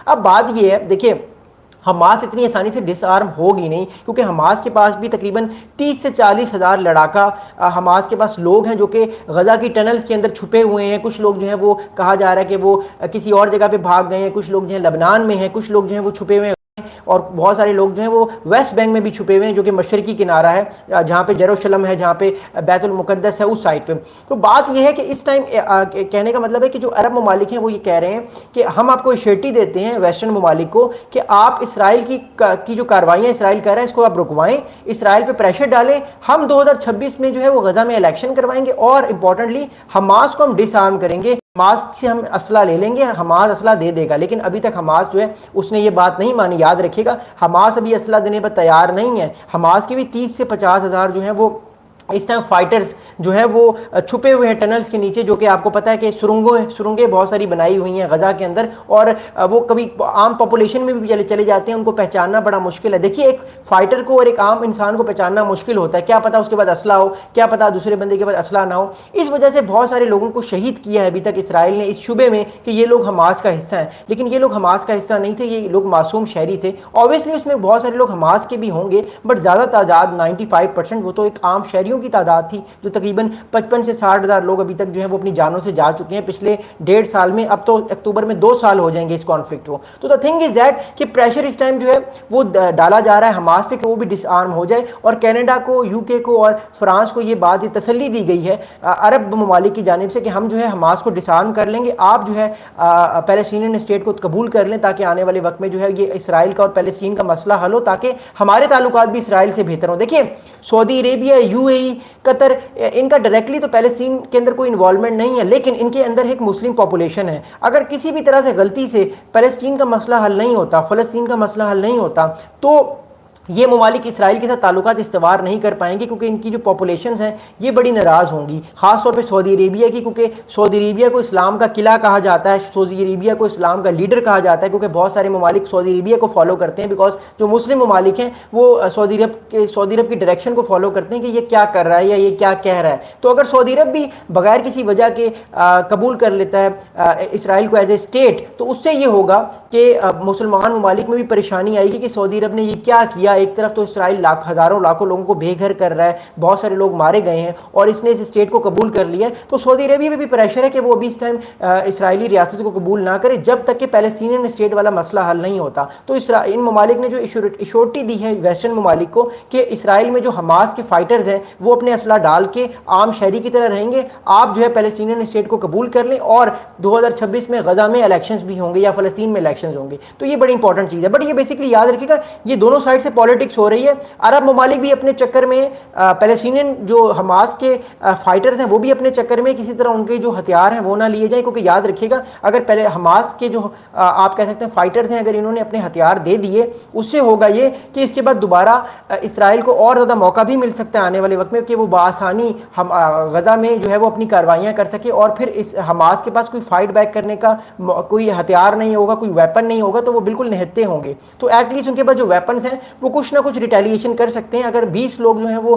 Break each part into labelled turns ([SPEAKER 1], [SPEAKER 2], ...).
[SPEAKER 1] اب بات یہ ہے، دیکھیں حماس اتنی آسانی سے ڈس آرم ہوگی نہیں، کیونکہ حماس کے پاس بھی تقریباً 30 سے 40 ہزار لڑاکا حماس کے پاس لوگ ہیں جو کہ غزہ کی ٹنلز کے اندر چھپے ہوئے ہیں. کچھ لوگ جو ہیں وہ کہا جا رہا ہے کہ وہ کسی اور جگہ پہ بھاگ گئے ہیں، کچھ لوگ جو ہیں لبنان میں ہیں، کچھ لوگ جو ہیں وہ چھپے ہوئے ہیں، اور بہت سارے لوگ جو ہیں وہ ویسٹ بینک میں بھی چھپے ہوئے ہیں جو کہ مشرقی کنارہ ہے، جہاں پہ یروشلم ہے، جہاں پہ بیت المقدس ہے، اس سائڈ پہ. تو بات یہ ہے کہ اس ٹائم کہنے کا مطلب ہے کہ جو عرب ممالک ہیں وہ یہ کہہ رہے ہیں کہ ہم آپ کو ایشورٹی دیتے ہیں ویسٹرن ممالک کو کہ آپ اسرائیل کی جو کاروائیاں اسرائیل کر رہا ہے اس کو آپ رکوائیں، اسرائیل پہ پریشر ڈالیں. ہم 2026 میں جو ہے وہ غزہ میں الیکشن کروائیں گے، اور امپورٹنٹلی حماس کو ہم ڈس آرم کریں گے، حماس سے ہم اسلحہ لے لیں گے، حماس اسلحہ دے دے گا. لیکن ابھی تک حماس جو ہے اس نے یہ بات نہیں مانی. یاد رکھیے گا حماس ابھی اسلحہ دینے پر تیار نہیں ہے. حماس کے بھی 30 سے 50 ہزار جو ہیں وہ اس ٹائم فائٹرز جو ہیں وہ چھپے ہوئے ہیں ٹنلز کے نیچے، جو کہ آپ کو پتہ ہے کہ سرنگیں بہت ساری بنائی ہوئی ہیں غزہ کے اندر، اور وہ کبھی عام پاپولیشن میں بھی چلے جاتے ہیں، ان کو پہچاننا بڑا مشکل ہے. دیکھیے ایک فائٹر کو اور ایک عام انسان کو پہچاننا مشکل ہوتا ہے، کیا پتہ اس کے بعد اسلحہ ہو، کیا پتہ دوسرے بندے کے بعد اسلحہ نہ ہو. اس وجہ سے بہت سارے لوگوں کو شہید کیا ہے ابھی تک اسرائیل نے اس شبے میں کہ یہ لوگ حماس کا حصہ ہیں. لیکن یہ لوگ حماس کا حصہ نہیں تھے، یہ لوگ معصوم شہری تھے. اوبویسلی اس میں بہت سارے لوگ حماس کے بھی ہوں گے، بٹ زیادہ تعداد 95% وہ تو ایک عام شہریوں کی تعداد تھی، جو تقریباً 55 سے 60 ہزار لوگ ابھی تک جو ہیں وہ اپنی جانوں سے جا چکے ہیں پچھلے 1.5 سال میں. اب تو اکتوبر میں 2 سال ہو جائیں گے اس کانفلکٹ کو. تو دا تھنگ از دیٹ کہ پریشر اس ٹائم جو ہے وہ ڈالا جا رہا ہے حماس پہ کہ وہ بھی ڈس آرم ہو جائے، اور کینیڈا کو، یو کے کو اور فرانس کو یہ بات، یہ تسلی دی گئی ہے عرب ممالک کی جانب سے کہ ہم جو ہے حماس کو ڈس آرم کر لیں گے، آپ جو ہے پیلسٹینین اسٹیٹ کو قبول کر لیں، تاکہ آنے والے وقت میں جو ہے یہ اسرائیل کا اور پیلسٹین کا مسئلہ حل ہو، تاکہ ہمارے تعلقات بھی اسرائیل سے بہتر ہوں. دیکھیے سعودی عربیہ، یو اے ای، قطر، ان کا ڈائریکٹلی تو پیلسٹین کے اندر کوئی انوالومنٹ نہیں ہے، لیکن ان کے اندر ایک مسلم پاپولیشن ہے. اگر کسی بھی طرح سے غلطی سے پیلسٹین کا مسئلہ حل نہیں ہوتا، فلسطین کا مسئلہ حل نہیں ہوتا، تو یہ ممالک اسرائیل کے ساتھ تعلقات استوار نہیں کر پائیں گے، کیونکہ ان کی جو پاپولیشنز ہیں یہ بڑی ناراض ہوں گی، خاص طور پہ سعودی عربیہ کی، کیونکہ سعودی عربیہ کو اسلام کا قلعہ کہا جاتا ہے، سعودی عربیہ کو اسلام کا لیڈر کہا جاتا ہے، کیونکہ بہت سارے ممالک سعودی عربیہ کو فالو کرتے ہیں، بیکاز جو مسلم ممالک ہیں وہ سعودی عرب کی ڈائریکشن کو فالو کرتے ہیں کہ یہ کیا کر رہا ہے یا یہ کیا کہہ رہا ہے. تو اگر سعودی عرب بھی بغیر کسی وجہ کے قبول کر لیتا ہے اسرائیل کو ایز اے اسٹیٹ، تو اس سے یہ ہوگا کہ مسلمان ممالک میں بھی پریشانی آئے گی کہ سعودی عرب نے یہ کیا کیا. ایک طرف تو اسرائیل ہزاروں لاکھوں لوگوں کو بے گھر کر رہا ہے، بہت سارے لوگ مارے گئے ہیں، اور اس نے اس اسٹیٹ کو قبول کر لیا ہے. تو سعودی عربیہ میں بھی پریشر ہے کہ وہ ابھی اس ٹائم اسرائیلی ریاست کو قبول نہ کرے جب تک کہ پیلسٹینین اسٹیٹ والا مسئلہ حل نہیں ہوتا. تو ان ممالک نے جو ایشورٹی دی ہے ویسٹرن ممالک کو کہ اسرائیل میں جو حماس کے فائٹرز ہیں وہ اپنے اسلحہ ڈال کے عام شہری کی طرح رہیں گے، آپ جو ہے پیلسٹینین اسٹیٹ کو قبول کر لیں، اور 2026 میں غزہ میں الیکشنز بھی ہوں گے یا فلسطین میں الیکشنز ہوں گے. تو یہ بڑی انپورٹنٹ چیز ہے. بٹ یہ بیسکلی یاد رکھیے گا یہ دونوں سائڈ سے پالیٹکس ہو رہی ہے. عرب ممالک بھی اپنے چکر میں، پیلسٹینین جو حماس کے فائٹرز ہیں وہ بھی اپنے چکر میں کسی طرح ان کے جو ہتھیار ہیں وہ نہ لیے جائیں، کیونکہ یاد رکھیے گا اگر پہلے حماس کے جو آپ کہہ سکتے ہیں فائٹرز ہیں، اگر انہوں نے اپنے ہتھیار دے دیے، اس سے ہوگا یہ کہ اس کے بعد دوبارہ اسرائیل کو اور زیادہ موقع بھی مل سکتا ہے آنے والے وقت میں کہ وہ بآسانی غزہ میں جو ہے وہ اپنی کاروائیاں کر سکے، اور پھر اس حماس کے پاس کوئی فائٹ بیک کرنے کا کوئی ہتھیار نہیں ہوگا، کوئی ویپن نہیں ہوگا، تو وہ بالکل نہتے ہوں گے. تو ایٹ لیسٹ ان کے پاس جو ویپنز ہیں وہ کچھ نہ کچھ ریٹیلیشن کر سکتے ہیں. اگر 20 لوگ جو ہیں وہ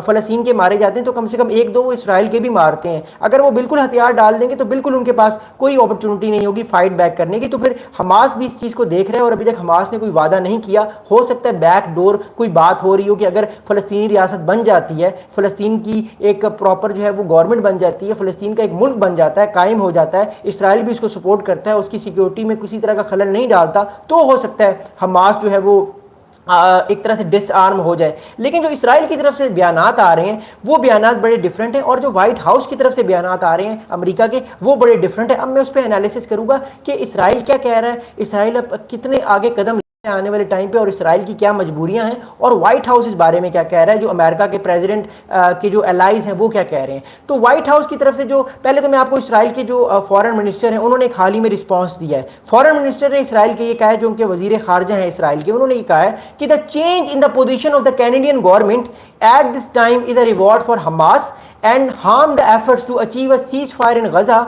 [SPEAKER 1] فلسطین کے مارے جاتے ہیں تو کم سے کم 1-2 وہ اسرائیل کے بھی مارتے ہیں. اگر وہ بالکل ہتھیار ڈال دیں گے تو بالکل ان کے پاس کوئی اپرچونٹی نہیں ہوگی فائٹ بیک کرنے کی. تو پھر حماس بھی اس چیز کو دیکھ رہے ہیں، اور ابھی تک حماس نے کوئی وعدہ نہیں کیا. ہو سکتا ہے بیک ڈور کوئی بات ہو رہی ہو کہ اگر فلسطینی ریاست بن جاتی ہے، فلسطین کی ایک پراپر جو ہے وہ گورنمنٹ بن جاتی ہے، فلسطین کا ایک ملک بن جاتا ہے، قائم ہو جاتا ہے، اسرائیل بھی اس کو سپورٹ کرتا ہے، اس کی سیکیورٹی میں کسی طرح کا خلل نہیں ڈالتا، تو ہو سکتا ہے حماس جو ہے وہ ایک طرح سے ڈس آرم ہو جائے. لیکن جو اسرائیل کی طرف سے بیانات آ رہے ہیں وہ بیانات بڑے ڈیفرنٹ ہیں، اور جو وائٹ ہاؤس کی طرف سے بیانات آ رہے ہیں امریکہ کے وہ بڑے ڈیفرنٹ ہیں. اب میں اس پہ انالیسس کروں گا کہ اسرائیل کیا کہہ رہا ہے، اسرائیل اب کتنے آگے قدم آنے والے ٹائم پہ، اور اسرائیل کی کیا مجبوریاں ہیں، اور وائٹ ہاؤس اس بارے میں کیا کہہ رہا ہے، جو امریکہ کے پریزیڈنٹ کے جو الائز ہیں وہ کیا کہہ رہے ہیں. تو وائٹ ہاؤس کی طرف سے جو پہلے تو میں آپ کو اسرائیل کے جو فارن منسٹر ہیں انہوں نے ایک حال ہی میں رسپانس دیا ہے. فارن منسٹر نے اسرائیل کے یہ کہا ہے، جو ان کے وزیر خارجہ ہیں اسرائیل کے، انہوں نے یہ کہا ہے کہ the change in the position of the Canadian government at this time is a reward for Hamas and harm the efforts to achieve a ceasefire in Gaza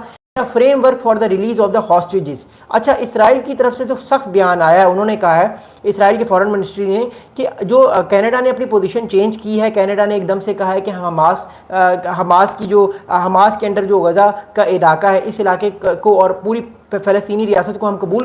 [SPEAKER 1] framework for the release of the hostages. اچھا، Israel کی طرف سے جو سخت بیان آیا ہے، انہوں نے کہا ہے اسرائیل کے فارن منسٹری نے کہ جو کینیڈا نے اپنی پوزیشن چینج کی ہے، کینیڈا نے ایک دم سے کہا ہے کہ حماس کے انڈر جو غزہ کا علاقہ ہے اس علاقے کو اور پوری فلسطینی ریاست کو ہم قبول